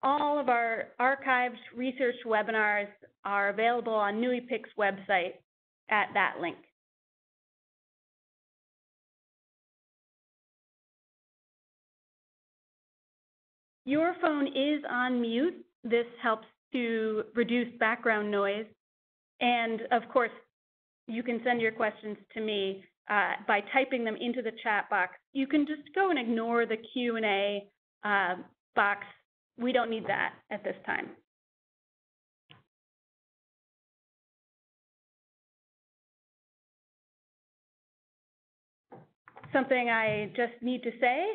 all of our archived research webinars are available on NUIPIC's website at that link. Your phone is on mute. This helps to reduce background noise. And of course, you can send your questions to me by typing them into the chat box. You can just go and ignore the Q&A box. We don't need that at this time. Something I just need to say,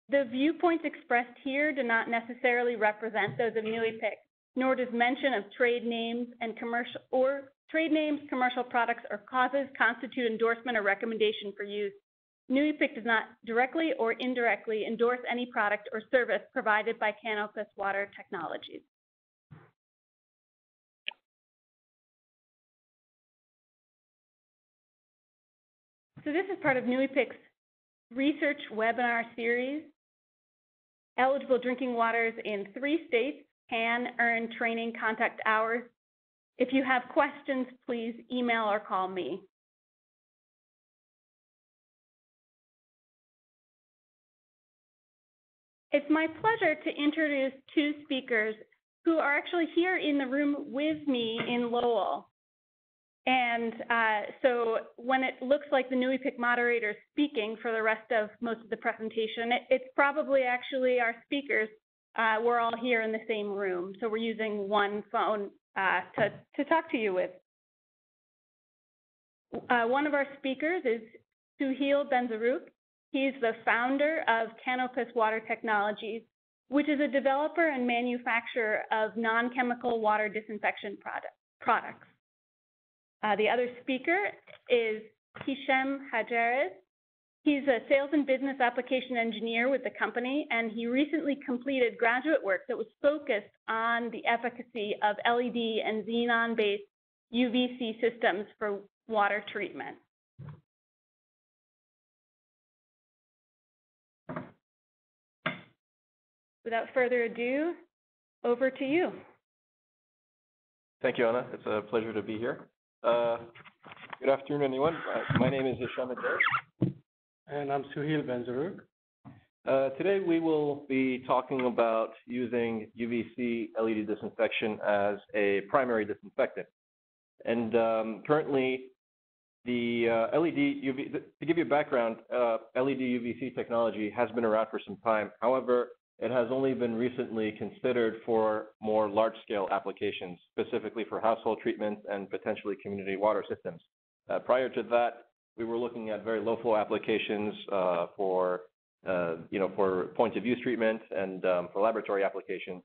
the viewpoints expressed here do not necessarily represent those of NUIPIC, nor does mention of trade names and commercial products or causes constitute endorsement or recommendation for use. NUIPIC does not directly or indirectly endorse any product or service provided by Canopus Water Technologies. So this is part of NUIPIC's research webinar series. Eligible drinking waters in 3 states can earn training contact hours. If you have questions, please email or call me. It's my pleasure to introduce 2 speakers who are actually here in the room with me in Lowell. And so when it looks like the NUIPIC moderator is speaking for the rest of most of the presentation, it's probably actually our speakers. We're all here in the same room, so we're using one phone to talk to you with. One of our speakers is Souheil Benzerrouk. He's the founder of Canopus Water Technologies, which is a developer and manufacturer of non-chemical water disinfection products. The other speaker is Hichem Hadjeres. He's a sales and business application engineer with the company, and he recently completed graduate work that was focused on the efficacy of LED and xenon-based UVC systems for water treatment. Without further ado, over to you. Thank you, Anna. It's a pleasure to be here. Good afternoon, everyone. My name is Hichem Hadjeres. And I'm Souheil Benzerrouk. Today we will be talking about using UVC LED disinfection as a primary disinfectant. And currently, the LED UV, to give you a background, LED UVC technology has been around for some time. However, it has only been recently considered for more large-scale applications, specifically for household treatments and potentially community water systems. Prior to that, we were looking at very low-flow applications for point-of-use treatment and for laboratory applications.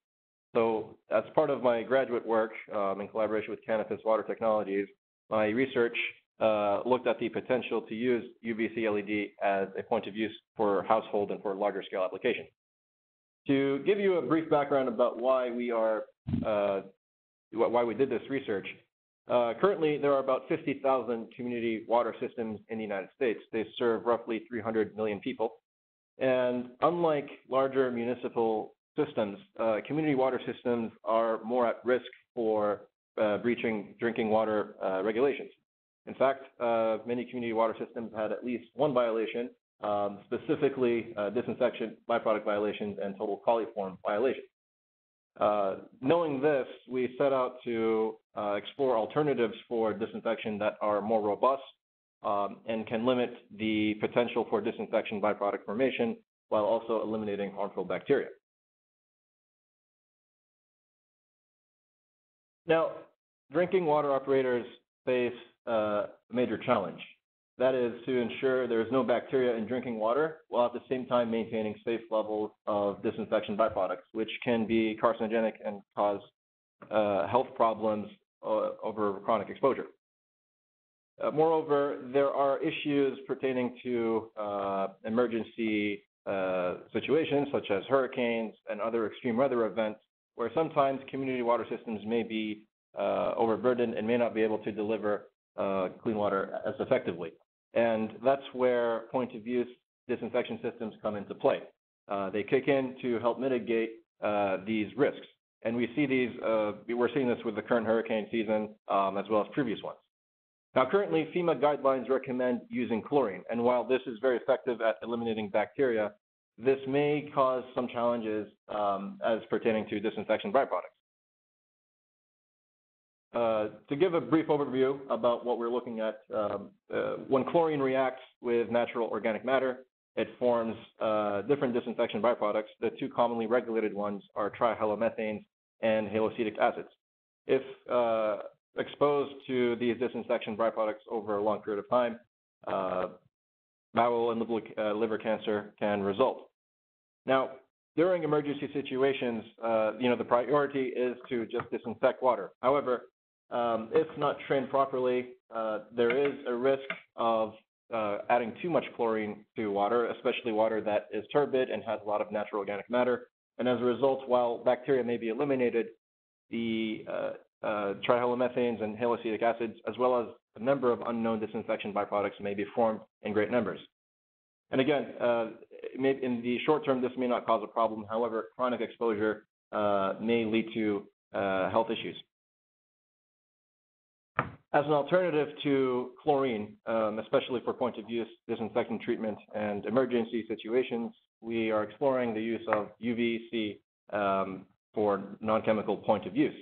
So, as part of my graduate work in collaboration with Canopus Water Technologies, my research looked at the potential to use UVC LED as a point of use for household and for larger-scale applications. To give you a brief background about why we did this research, currently there are about 50,000 community water systems in the United States. They serve roughly 300 million people. And unlike larger municipal systems, community water systems are more at risk for breaching drinking water regulations. In fact, many community water systems had at least one violation, specifically disinfection byproduct violations and total coliform violations. Knowing this, we set out to explore alternatives for disinfection that are more robust and can limit the potential for disinfection byproduct formation while also eliminating harmful bacteria. Now, drinking water operators face a major challenge. That is to ensure there is no bacteria in drinking water while at the same time maintaining safe levels of disinfection byproducts, which can be carcinogenic and cause health problems over chronic exposure. Moreover, there are issues pertaining to emergency situations such as hurricanes and other extreme weather events where sometimes community water systems may be overburdened and may not be able to deliver clean water as effectively. And that's where point-of-use disinfection systems come into play. They kick in to help mitigate these risks. And we see these, we're seeing this with the current hurricane season as well as previous ones. Now, currently, FEMA guidelines recommend using chlorine, and while this is very effective at eliminating bacteria, this may cause some challenges as pertaining to disinfection byproducts. To give a brief overview about what we're looking at, when chlorine reacts with natural organic matter, it forms different disinfection byproducts. The two commonly regulated ones are trihalomethanes and haloacetic acids. If exposed to these disinfection byproducts over a long period of time, bowel and liver cancer can result. Now, during emergency situations, the priority is to just disinfect water. However, if not trained properly, there is a risk of adding too much chlorine to water, especially water that is turbid and has a lot of natural organic matter. And as a result, while bacteria may be eliminated, the trihalomethanes and haloacetic acids, as well as a number of unknown disinfection byproducts, may be formed in great numbers. And again, in the short term, this may not cause a problem. However, chronic exposure may lead to health issues. As an alternative to chlorine, especially for point-of-use disinfectant treatment and emergency situations, we are exploring the use of UVC for non-chemical point-of-use.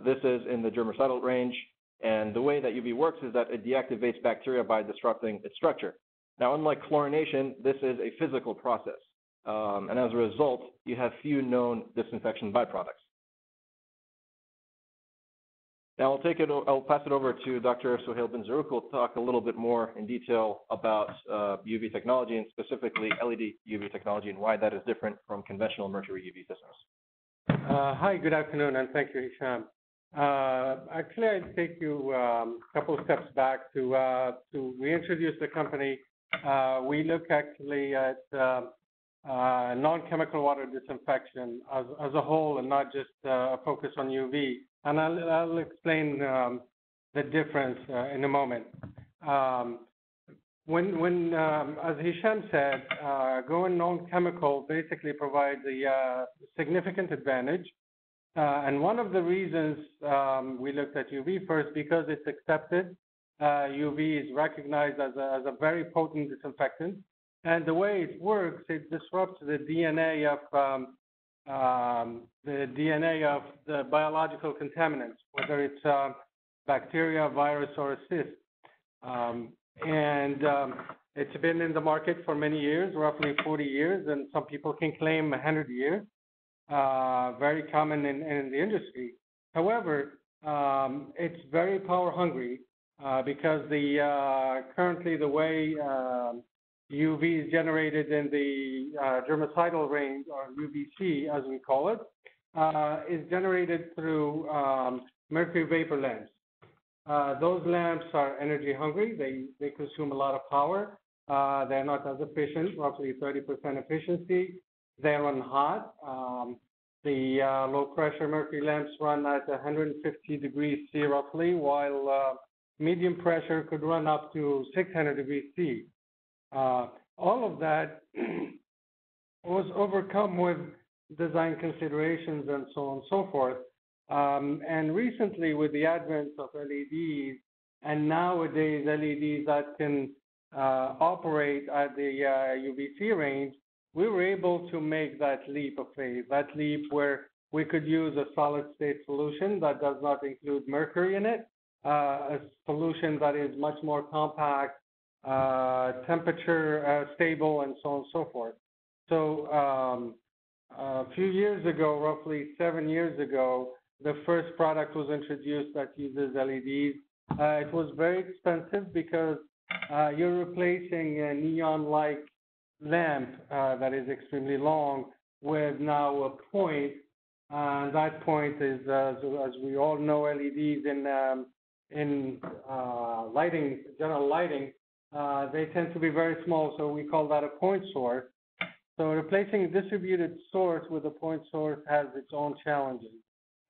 This is in the germicidal range, and the way that UV works is that it deactivates bacteria by disrupting its structure. Now, unlike chlorination, this is a physical process, and as a result, you have few known disinfection byproducts. Now, I'll pass it over to Dr. Souheil Benzerrouk, who will talk a little bit more in detail about UV technology and specifically LED UV technology and why that is different from conventional mercury UV systems. Hi, good afternoon, and thank you, Hichem. Actually, I'd take you a couple of steps back to reintroduce the company. We look actually at non-chemical water disinfection as a whole and not just a focus on UV. And I'll explain the difference in a moment. When as Hichem said, going non-chemical basically provides a significant advantage. And one of the reasons we looked at UV first, because it's accepted. UV is recognized as a very potent disinfectant. And the way it works, it disrupts the DNA of the biological contaminants, whether it's bacteria, virus, or a cyst. It's been in the market for many years, roughly 40 years, and some people can claim 100 years. Very common in the industry. However, it's very power hungry because currently the way UV is generated in the germicidal range, or UVC as we call it, is generated through mercury vapor lamps. Those lamps are energy hungry. They consume a lot of power. They're not as efficient, roughly 30% efficiency. They run hot. The low pressure mercury lamps run at 150 degrees C roughly, while medium pressure could run up to 600 degrees C. All of that was overcome with design considerations and so on and so forth. And recently, with the advent of LEDs, and nowadays LEDs that can operate at the UVC range, we were able to make that leap of faith, that leap where we could use a solid-state solution that does not include mercury in it, a solution that is much more compact, temperature stable, and so on and so forth. So a few years ago, roughly 7 years ago, the first product was introduced that uses LEDs. It was very expensive because you're replacing a neon-like lamp that is extremely long with now a point. That point is, as we all know, LEDs in lighting, general lighting, they tend to be very small, so we call that a point source. So replacing a distributed source with a point source has its own challenges,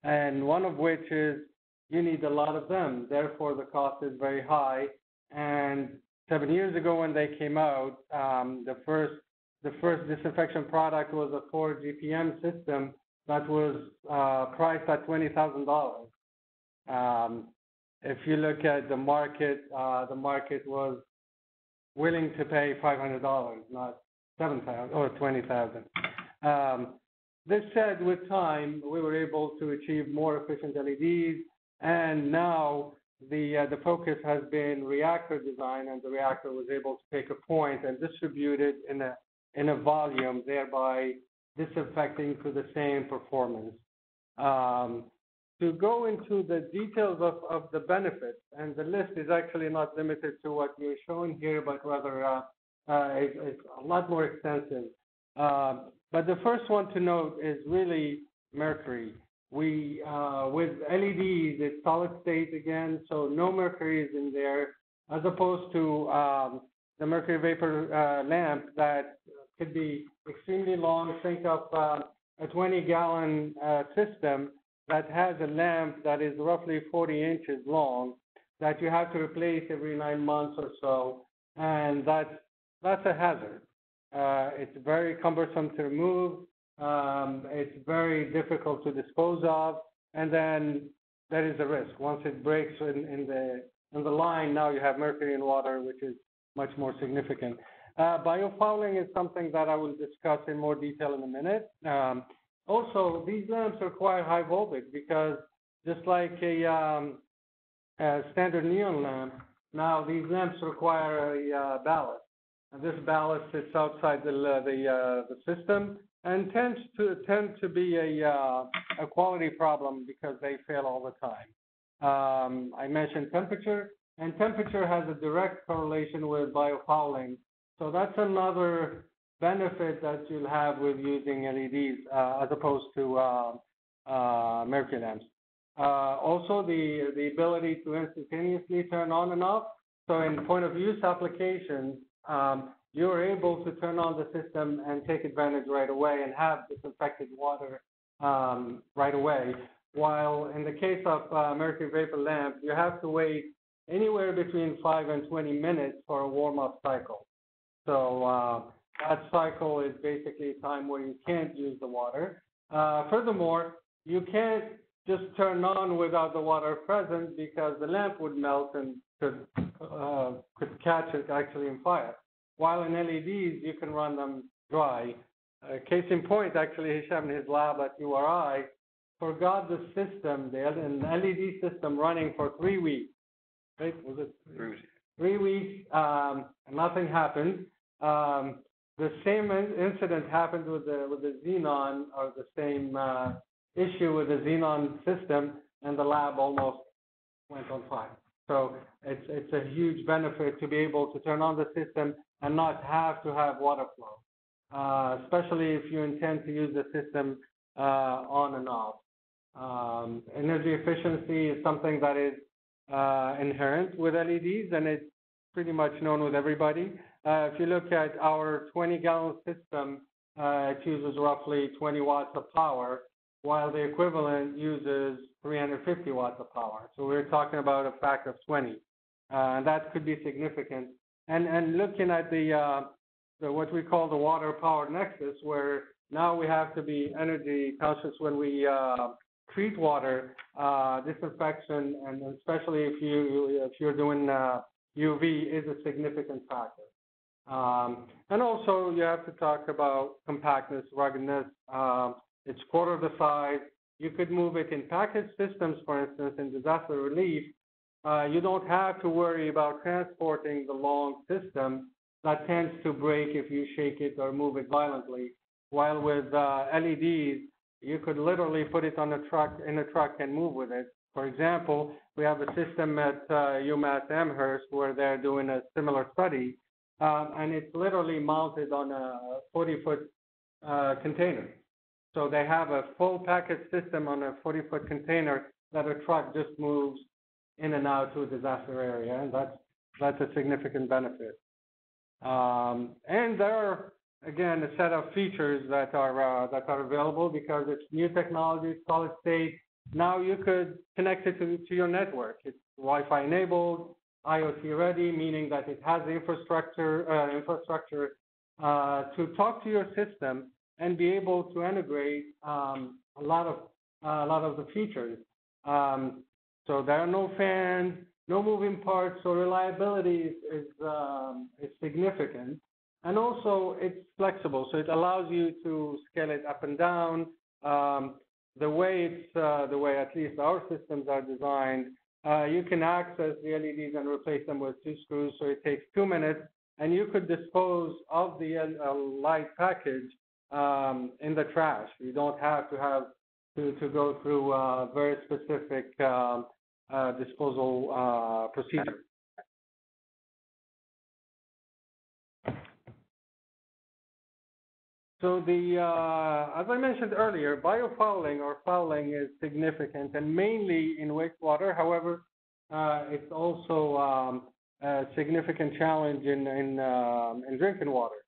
and one of which is you need a lot of them. Therefore, the cost is very high. And 7 years ago when they came out, the first the first disinfection product was a 4 GPM system that was priced at $20,000. If you look at the market was willing to pay $500, not $7,000 or $20,000. This said, with time, we were able to achieve more efficient LEDs, and now the focus has been reactor design, and the reactor was able to take a point and distribute it in a volume, thereby disinfecting to the same performance. To go into the details of the benefits, and the list is actually not limited to what you're showing here, but rather it's a lot more extensive. But the first one to note is really mercury. We, with LEDs, it's solid state again, so no mercury is in there, as opposed to the mercury vapor lamp that could be extremely long. Think of a 20-gallon system that has a lamp that is roughly 40 inches long that you have to replace every 9 months or so, and that's a hazard. It's very cumbersome to remove. It's very difficult to dispose of, and then there is a risk. Once it breaks in the line, now you have mercury in water, which is much more significant. Biofouling is something that I will discuss in more detail in a minute. Also, these lamps require high voltage because just like a standard neon lamp, now these lamps require a ballast. And this ballast sits outside the system and tend to be a quality problem because they fail all the time. I mentioned temperature, and temperature has a direct correlation with biofouling. So that's another benefit that you'll have with using LEDs as opposed to mercury lamps. Also, the ability to instantaneously turn on and off. So in point of use applications, you're able to turn on the system and take advantage right away and have disinfected water right away. While in the case of mercury vapor lamp, you have to wait anywhere between 5 and 20 minutes for a warm-up cycle. So that cycle is basically a time where you can't use the water. Furthermore, you can't just turn on without the water present because the lamp would melt and could catch it actually in fire. While in LEDs, you can run them dry. Case in point, actually, Hichem in his lab at URI forgot the system, an LED system running for 3 weeks. Right? Was it 3 weeks? 3 weeks, nothing happened. The same incident happened with the xenon, or the same issue with the xenon system, and the lab almost went on fire. So it's a huge benefit to be able to turn on the system and not have to have water flow, especially if you intend to use the system on and off. Energy efficiency is something that is inherent with LEDs, and it's pretty much known with everybody. If you look at our 20-gallon system, it uses roughly 20 watts of power, while the equivalent uses 350 watts of power. So we're talking about a factor of 20. And that could be significant. And looking at the what we call the water power nexus, where now we have to be energy conscious when we treat water, disinfection, and especially if you're doing UV, is a significant factor. And also you have to talk about compactness, ruggedness. It's quarter the size. You could move it in package systems, for instance, in disaster relief. You don't have to worry about transporting the long system that tends to break if you shake it or move it violently. While with LEDs, you could literally put it on a truck, and move with it. For example, we have a system at UMass Amherst where they're doing a similar study, and it's literally mounted on a 40-foot container. So they have a full package system on a 40-foot container that a truck just moves in and out to a disaster area, and that's a significant benefit. And there are, again, a set of features that are available because it's new technology, solid state. Now you could connect it to your network. It's Wi-Fi enabled, IoT ready, meaning that it has the infrastructure to talk to your system and be able to integrate a lot of the features. So there are no fans, no moving parts, so reliability is significant. And also it's flexible, so it allows you to scale it up and down. The way at least our systems are designed, you can access the LEDs and replace them with 2 screws, so it takes 2 minutes, and you could dispose of the light package in the trash. You don't have to go through a very specific disposal procedure. So as I mentioned earlier, biofouling or fouling is significant and mainly in wastewater. However, it's also a significant challenge in drinking water.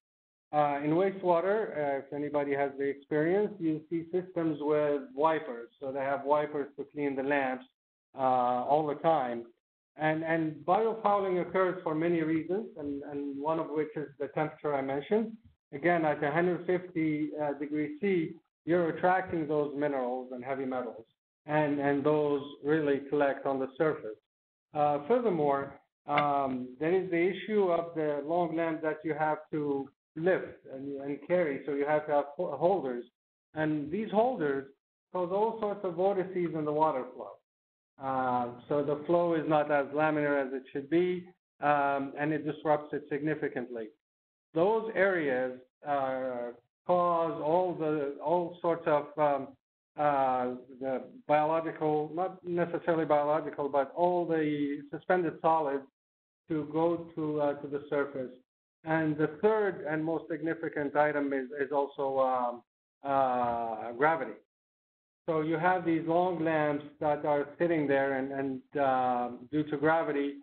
In wastewater, if anybody has the experience, you see systems with wipers. So they have wipers to clean the lamps all the time. And biofouling occurs for many reasons, and one of which is the temperature I mentioned. Again, at 150 degrees C, you're attracting those minerals and heavy metals, and those really collect on the surface. Furthermore, there is the issue of the long lamp that you have to lift and carry, so you have to have holders. And these holders cause all sorts of vortices in the water flow. So the flow is not as laminar as it should be, and it disrupts it significantly. Those areas cause all sorts of the biological, not necessarily biological, but all the suspended solids to go to the surface. And the third and most significant item is also gravity. So you have these long lamps that are sitting there, and due to gravity,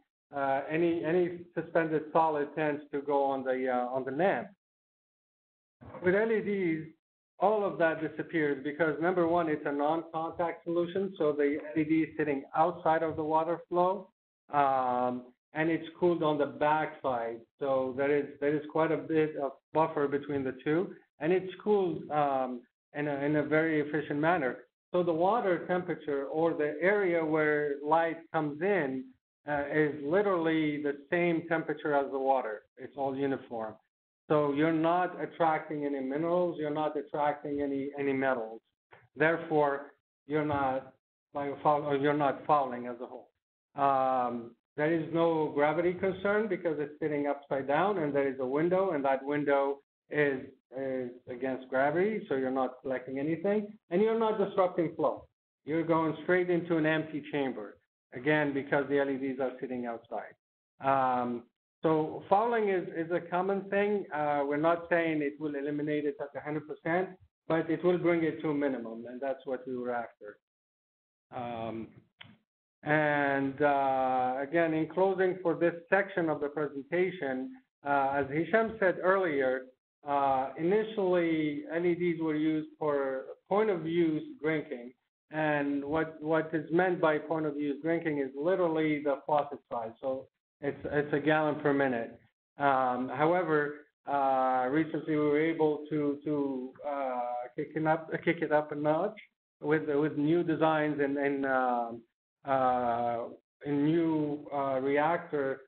any suspended solid tends to go on the lamp. With LEDs, all of that disappears because number one, it's a non-contact solution, so the LED is sitting outside of the water flow, and it's cooled on the back side. So there is quite a bit of buffer between the two, and it's cooled in a very efficient manner. So the water temperature or the area where light comes in is literally the same temperature as the water. It's all uniform. So you're not attracting any minerals, you're not attracting any metals. Therefore, you're not fouling as a whole. There is no gravity concern because it's sitting upside down, and there is a window, and that window is against gravity, so you're not collecting anything, and you're not disrupting flow. You're going straight into an empty chamber, again, because the LEDs are sitting outside. So fouling is a common thing. We're not saying it will eliminate it at 100%, but it will bring it to a minimum, and that's what we were after. Again, in closing for this section of the presentation, as Hichem said earlier, initially LEDs were used for point-of-use drinking, and what is meant by point-of-use drinking is literally the faucet size. So it's a gallon per minute. However, recently we were able to kick it up a notch with new designs and new reactor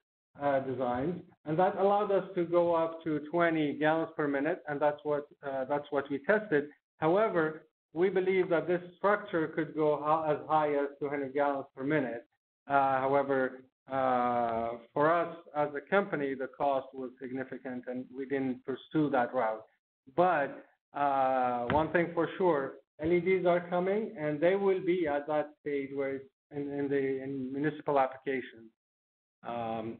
designs, and that allowed us to go up to 20 gallons per minute, and that's what we tested. However, we believe that this structure could go as high as 200 gallons per minute. However, for us as a company, the cost was significant, and we didn't pursue that route. But one thing for sure, LEDs are coming, and they will be at that stage where it's in municipal applications.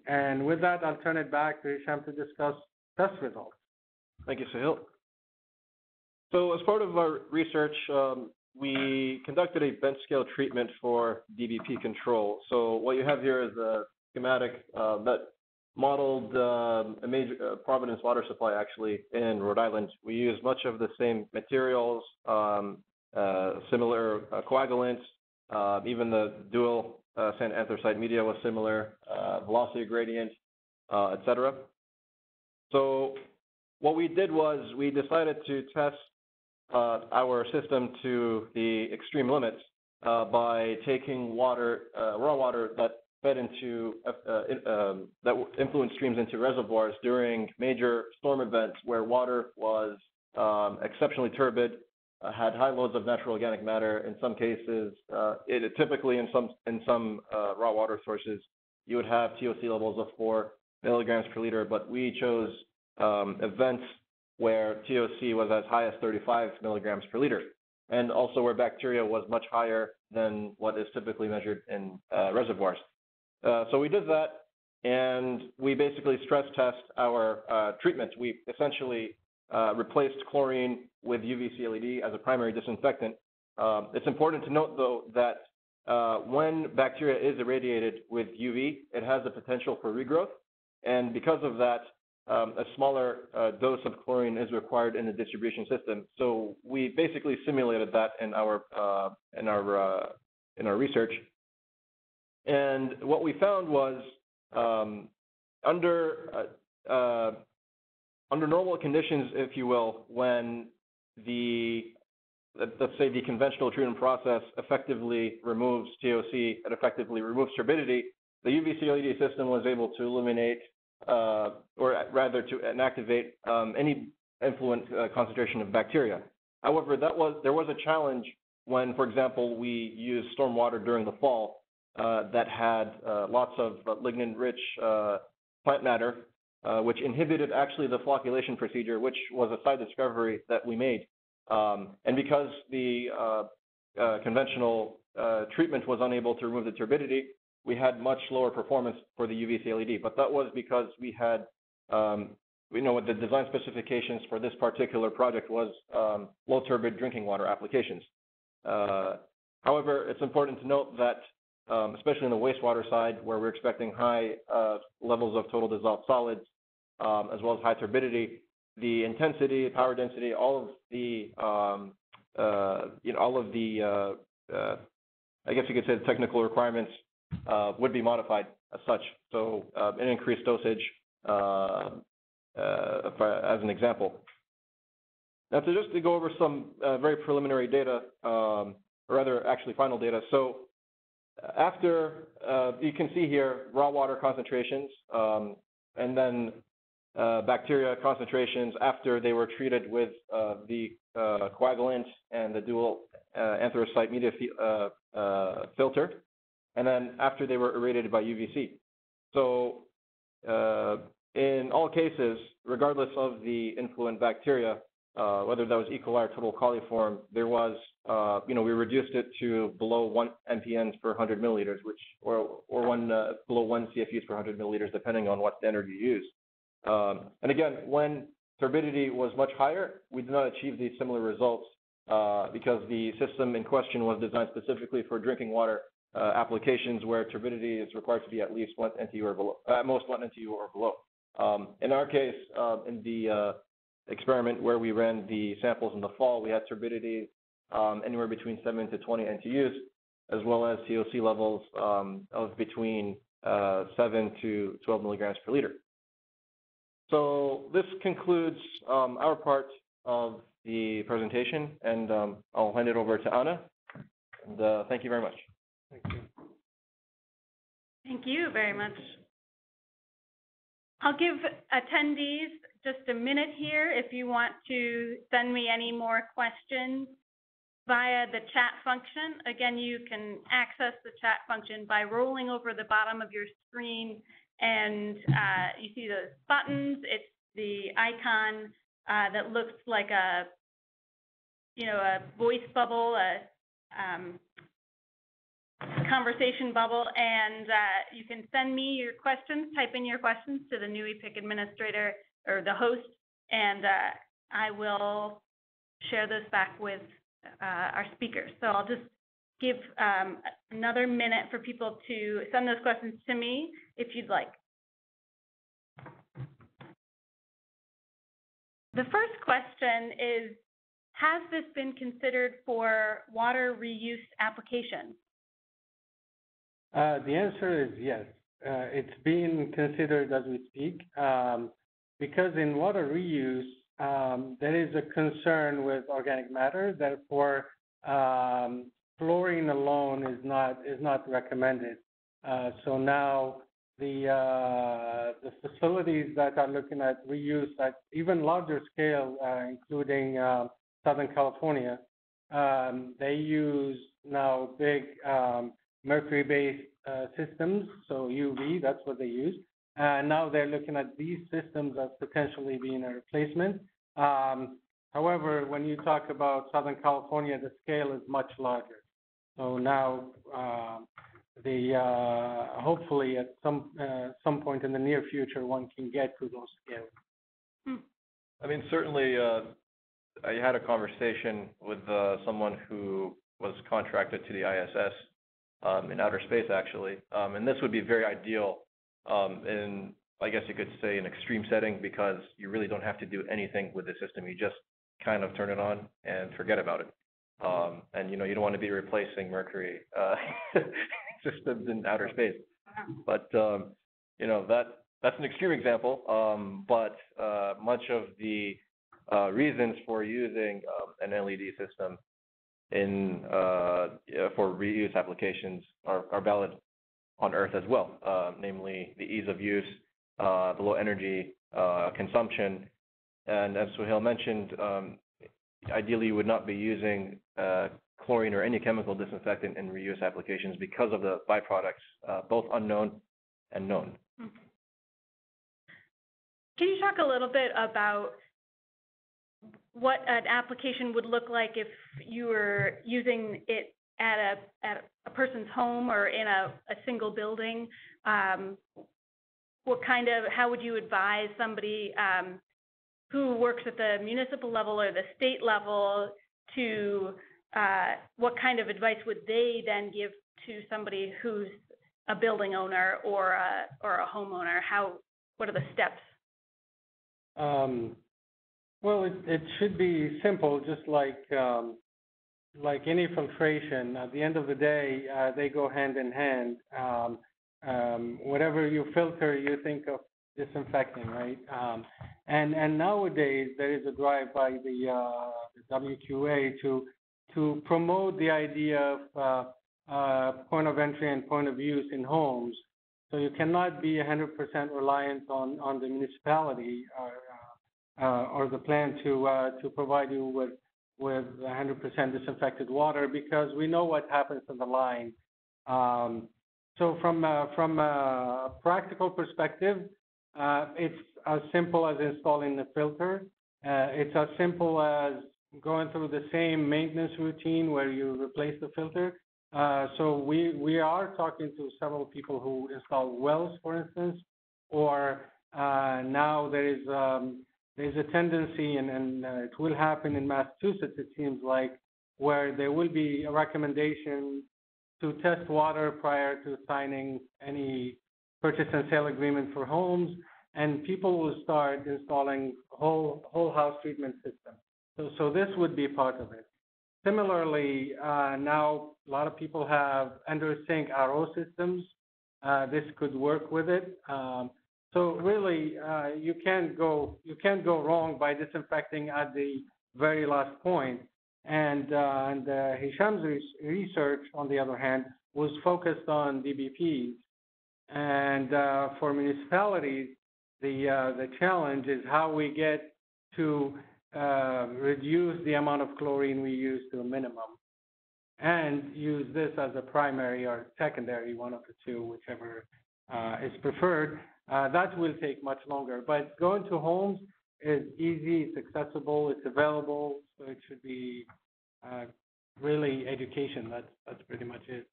And with that, I'll turn it back to Hichem to discuss test results. Thank you, Souheil. So as part of our research, we conducted a bench scale treatment for DBP control. So what you have here is a schematic that modeled a major Providence water supply actually in Rhode Island. We used much of the same materials, similar coagulants, even the dual sand anthracite media was similar, velocity gradient, etc. So what we did was we decided to test our system to the extreme limits by taking water, raw water that fed into that influenced streams into reservoirs during major storm events where water was exceptionally turbid, had high loads of natural organic matter. In some cases, typically in some raw water sources, you would have TOC levels of 4 milligrams per liter, but we chose events where TOC was as high as 35 milligrams per liter, and also where bacteria was much higher than what is typically measured in reservoirs. So we did that, and we basically stress test our treatment. We essentially replaced chlorine with UVC LED as a primary disinfectant. It's important to note, though, that when bacteria is irradiated with UV, it has the potential for regrowth, and because of that, a smaller dose of chlorine is required in the distribution system. So we basically simulated that in our research, and what we found was under normal conditions, if you will, when let's say the conventional treatment process effectively removes TOC and effectively removes turbidity, the UVC LED system was able to eliminate, or rather to inactivate any influent concentration of bacteria. However, there was a challenge when, for example, we used storm water during the fall that had lots of lignin-rich plant matter, which inhibited actually the flocculation procedure, which was a side discovery that we made. And because the conventional treatment was unable to remove the turbidity, we had much lower performance for the UVC LED. But that was because we had, what the design specifications for this particular project was low turbid drinking water applications. However, it's important to note that, especially on the wastewater side, where we're expecting high levels of total dissolved solids, as well as high turbidity, the intensity, power density, all of the, I guess you could say the technical requirements would be modified as such. So an increased dosage, as an example. Now, just to go over some very preliminary data, or rather, actually final data. So after, you can see here raw water concentrations, and then bacteria concentrations after they were treated with the coagulant and the dual anthracite media filter, and then after they were irradiated by UVC. So in all cases, regardless of the influent bacteria, whether that was E. coli or total coliform, there was, we reduced it to below 1 MPNs per 100 milliliters, or below 1 CFUs per 100 milliliters, depending on what standard you use. And again, when turbidity was much higher, we did not achieve these similar results because the system in question was designed specifically for drinking water applications where turbidity is required to be at least 1 NTU or below, at most 1 NTU or below. In our case, in the experiment where we ran the samples in the fall, we had turbidity anywhere between 7 to 20 NTUs, as well as TOC levels of between 7 to 12 milligrams per liter. So this concludes our part of the presentation, and I'll hand it over to Anna. And thank you very much. Thank you. Thank you very much. I'll give attendees just a minute here if you want to send me any more questions via the chat function. Again, you can access the chat function by rolling over the bottom of your screen, and you see those buttons. It's the icon that looks like a voice bubble, a conversation bubble, and you can send me your questions, type in your questions to the new EPIC administrator or the host, and I will share those back with our speakers. So I'll just give another minute for people to send those questions to me if you'd like. The first question is, has this been considered for water reuse applications? The answer is yes. It's being considered as we speak. because in water reuse, there is a concern with organic matter. Therefore, chlorine alone is not recommended. So now the facilities that are looking at reuse at even larger scale, including Southern California, they use now big mercury-based systems, so UV, that's what they use. Now they're looking at these systems as potentially being a replacement. However, when you talk about Southern California, the scale is much larger. So now, hopefully at some point in the near future, one can get to those scales. I mean, certainly, I had a conversation with someone who was contracted to the ISS in outer space, actually, and this would be very ideal in, I guess you could say, an extreme setting, because you really don't have to do anything with the system. You just kind of turn it on and forget about it. And you don't want to be replacing mercury systems in outer space. But that's an extreme example. But much of the reasons for using an LED system for reuse applications are valid on Earth as well, namely the ease of use, the low energy consumption, and as Souheil mentioned, ideally you would not be using chlorine or any chemical disinfectant in reuse applications because of the byproducts, both unknown and known. Can you talk a little bit about what an application would look like if you were using it at a person's home or in a single building? How would you advise somebody who works at the municipal level or the state level to, what kind of advice would they then give to somebody who's a building owner or a homeowner? What are the steps? Well, it should be simple, just like any filtration. At the end of the day, they go hand in hand. Whatever you filter, you think of disinfecting, right? And nowadays there is a drive by the WQA to promote the idea of point of entry and point of use in homes. So you cannot be 100% reliant on the municipality or the plan to provide you with 100% disinfected water, because we know what happens in the line. So from a practical perspective, it's as simple as installing the filter. It's as simple as going through the same maintenance routine where you replace the filter. So we are talking to several people who install wells, for instance, or now there's a tendency, and it will happen in Massachusetts, it seems like, where there will be a recommendation to test water prior to signing any purchase and sale agreement for homes, and people will start installing whole house treatment systems. So this would be part of it. Similarly, now a lot of people have under sink RO systems. This could work with it. So really, you can't go wrong by disinfecting at the very last point. And Hichem's research, on the other hand, was focused on DBPs. And for municipalities, the challenge is how we get to reduce the amount of chlorine we use to a minimum, and use this as a primary or secondary, one of the two, whichever is preferred. That will take much longer. But going to homes is easy, it's accessible, it's available, so it should be really education. That's pretty much it.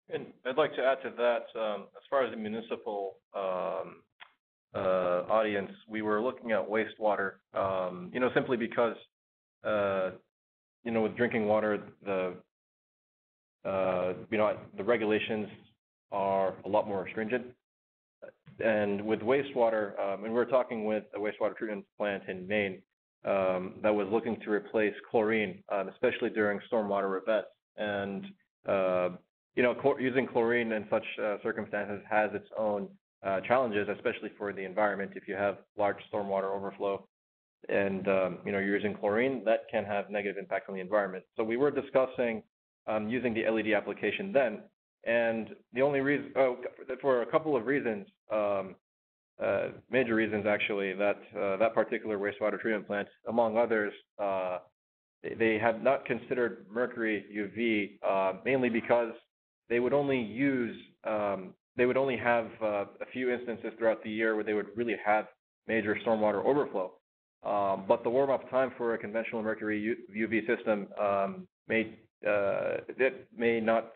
And I'd like to add to that, as far as the municipal audience, we were looking at wastewater, simply because, with drinking water, the regulations are a lot more stringent. And with wastewater, and we're talking with a wastewater treatment plant in Maine that was looking to replace chlorine, especially during stormwater events. And, using chlorine in such circumstances has its own challenges, especially for the environment. If you have large stormwater overflow and you're using chlorine, that can have negative impact on the environment. So we were discussing using the LED application then, and the only reason, for a couple of reasons, major reasons actually, that that particular wastewater treatment plant, among others, they had not considered mercury UV, mainly because they would only use, they would only have a few instances throughout the year where they would really have major stormwater overflow. But the warm-up time for a conventional mercury UV system may not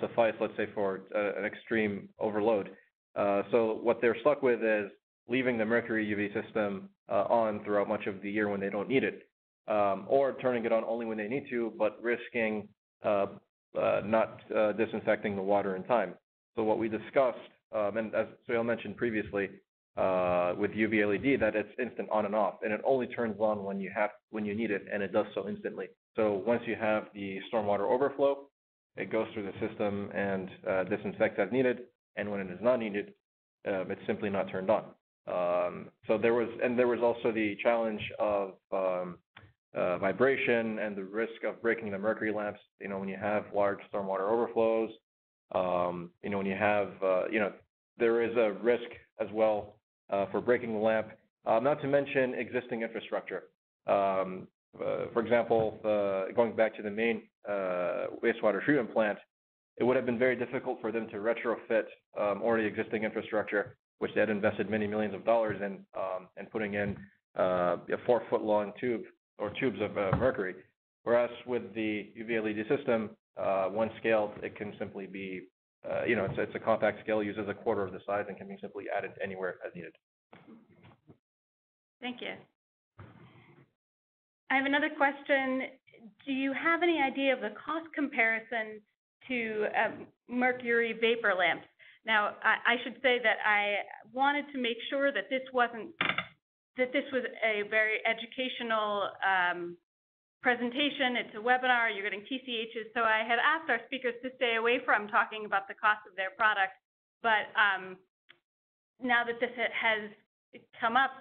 suffice, let's say, for an extreme overload. So what they're stuck with is leaving the mercury UV system on throughout much of the year when they don't need it, or turning it on only when they need to, but risking not disinfecting the water in time. So what we discussed, and as Souheil mentioned previously, with UV LED, that it's instant on and off, and it only turns on when you need it, and it does so instantly. So once you have the stormwater overflow, it goes through the system and disinfects as needed, and when it is not needed, it's simply not turned on. So there was also the challenge of vibration and the risk of breaking the mercury lamps. When you have large stormwater overflows, when you have, there is a risk as well for breaking the lamp. Not to mention existing infrastructure. For example, going back to the main wastewater treatment plant, it would have been very difficult for them to retrofit already existing infrastructure, which they had invested many millions of dollars in, and putting in a 4-foot-long tube or tubes of mercury. Whereas with the UV LED system, when scaled, it can simply be, it's a compact scale, uses a quarter of the size, and can be simply added anywhere as needed. Thank you. I have another question. Do you have any idea of the cost comparison to mercury vapor lamps? Now, I should say that I wanted to make sure that this was a very educational presentation. It's a webinar. You're getting TCHs. So I had asked our speakers to stay away from talking about the cost of their product. But now that this has come up,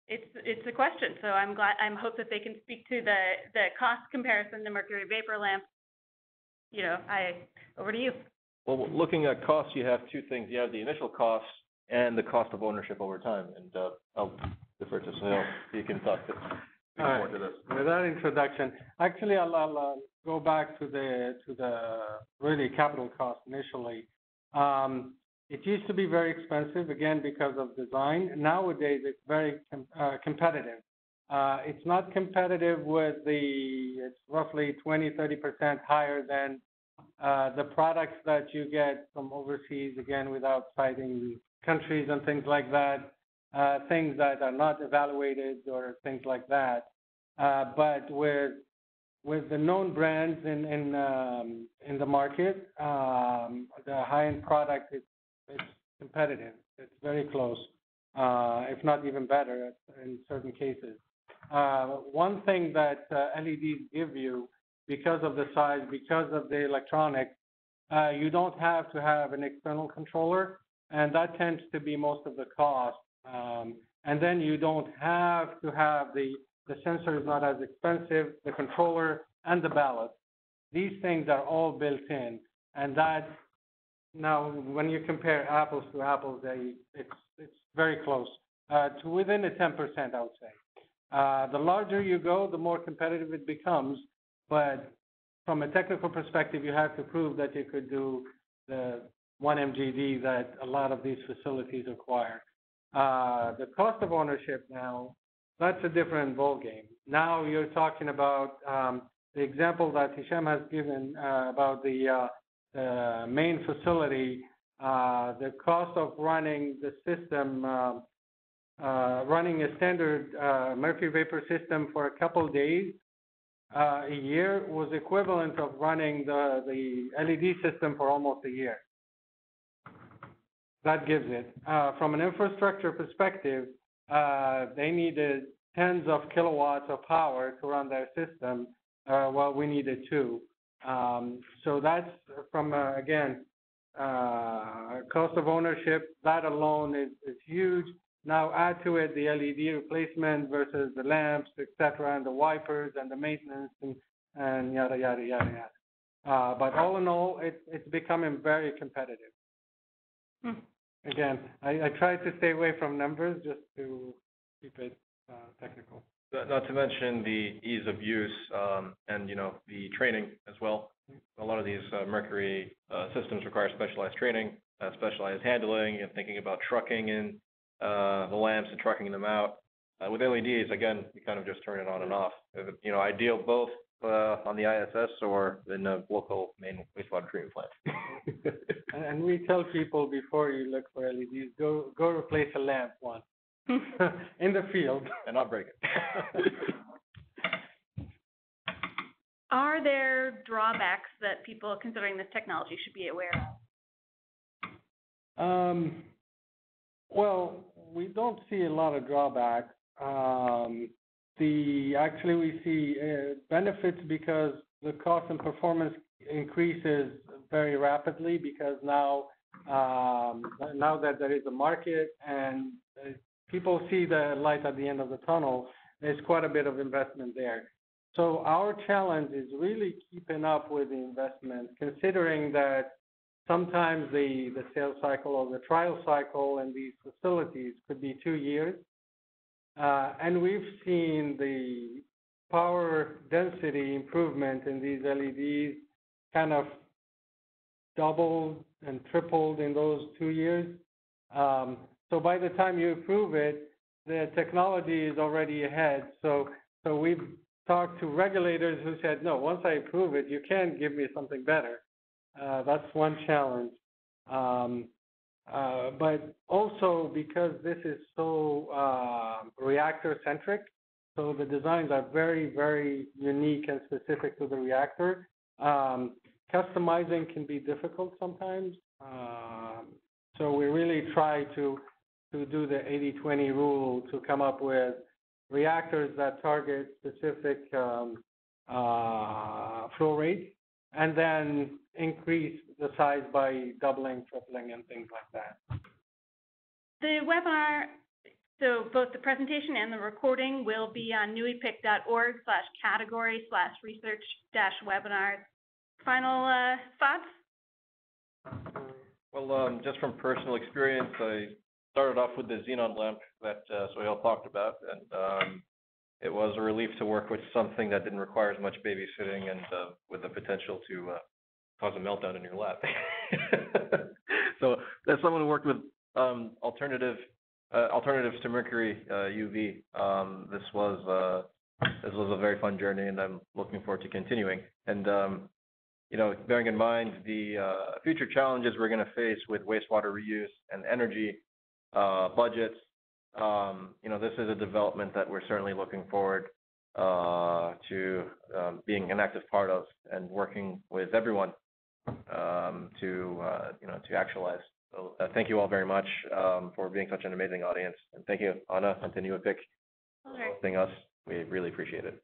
it's a question. So I hope that they can speak to the cost comparison to mercury vapor lamps. Over to you. Well, looking at costs, you have two things. You have the initial cost and the cost of ownership over time. And I'll defer to Souheil. You can talk more to this. With that introduction, actually, I'll go back to the really capital cost initially. It used to be very expensive, again, because of design. Nowadays, it's very competitive. It's not competitive with it's roughly 20-30% higher than the products that you get from overseas, again, without citing countries and things like that, things that are not evaluated or things like that. But with the known brands in the market, the high-end product is competitive. It's very close, if not even better in certain cases. One thing that LEDs give you, because of the size, because of the electronics, you don't have to have an external controller, and that tends to be most of the cost. And then you don't have to have the sensor is not as expensive, the controller and the ballast. These things are all built in, and that now when you compare apples to apples, it's very close to within a 10%, I would say. The larger you go, the more competitive it becomes. But from a technical perspective, you have to prove that you could do the 1 MGD that a lot of these facilities require. The cost of ownership now, that's a different ballgame. Now you're talking about the example that Hichem has given about the main facility. The cost of running the system, running a standard mercury vapor system for a couple days a year was equivalent of running the LED system for almost a year. That gives it. From an infrastructure perspective, they needed tens of kilowatts of power to run their system, while we needed 2. So that's from, again, cost of ownership, that alone is huge. Now add to it the LED replacement versus the lamps, et cetera, and the wipers and the maintenance and yada, yada, yada, yada. But all in all, it's becoming very competitive. Again, I try to stay away from numbers just to keep it technical. Not to mention the ease of use and, the training as well. A lot of these mercury systems require specialized training, specialized handling, and thinking about trucking in the lamps and trucking them out. With LEDs, again, you kind of just turn it on and off. Ideal both on the ISS or in a local main wastewater treatment plant. And we tell people before you look for LEDs, go replace a lamp once in the field. And not break it. Are there drawbacks that people considering this technology should be aware of? Well, we don't see a lot of drawbacks. Actually, we see benefits because the cost and performance increases very rapidly because now that there is a market and people see the light at the end of the tunnel, there's quite a bit of investment there. So our challenge is really keeping up with the investment, considering that sometimes the sales cycle or the trial cycle in these facilities could be 2 years. And we've seen the power density improvement in these LEDs kind of doubled and tripled in those 2 years. So by the time you approve it, the technology is already ahead. So we've talked to regulators who said, no, once I approve it, you can't give me something better. That's one challenge. But also because this is so reactor-centric, so the designs are very, very unique and specific to the reactor. Customizing can be difficult sometimes. So we really try to do the 80-20 rule to come up with reactors that target specific flow rates and then increase the size by doubling, tripling, and things like that. The webinar, so both the presentation and the recording will be on newipic.org/category/research-webinars. Final thoughts? Well, just from personal experience, I started off with the xenon lamp that Souheil talked about, and it was a relief to work with something that didn't require as much babysitting and with the potential to cause a meltdown in your lab. So, as someone who worked with alternatives to mercury UV, this was a very fun journey, and I'm looking forward to continuing. And bearing in mind the future challenges we're going to face with wastewater reuse and energy budgets, this is a development that we're certainly looking forward to being an active part of and working with everyone to actualize. So thank you all very much for being such an amazing audience, and thank you, Anna, and to NewiPic for hosting us. We really appreciate it.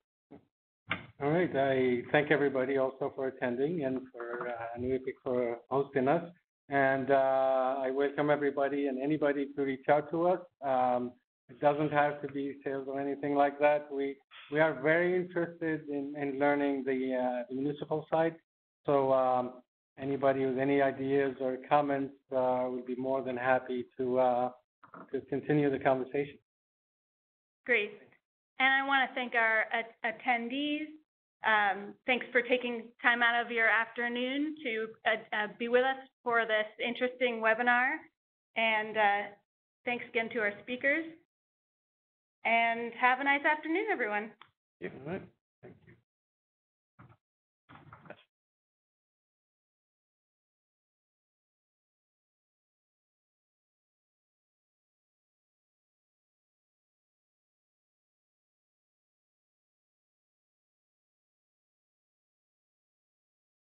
All right. I thank everybody also for attending and for NewiPic for hosting us. And I welcome everybody and anybody to reach out to us. It doesn't have to be sales or anything like that. We are very interested in learning the municipal side. So anybody with any ideas or comments would be more than happy to continue the conversation. Great. And I want to thank our attendees. Thanks for taking time out of your afternoon to be with us for this interesting webinar. And thanks again to our speakers. And have a nice afternoon, everyone. Yeah. All right.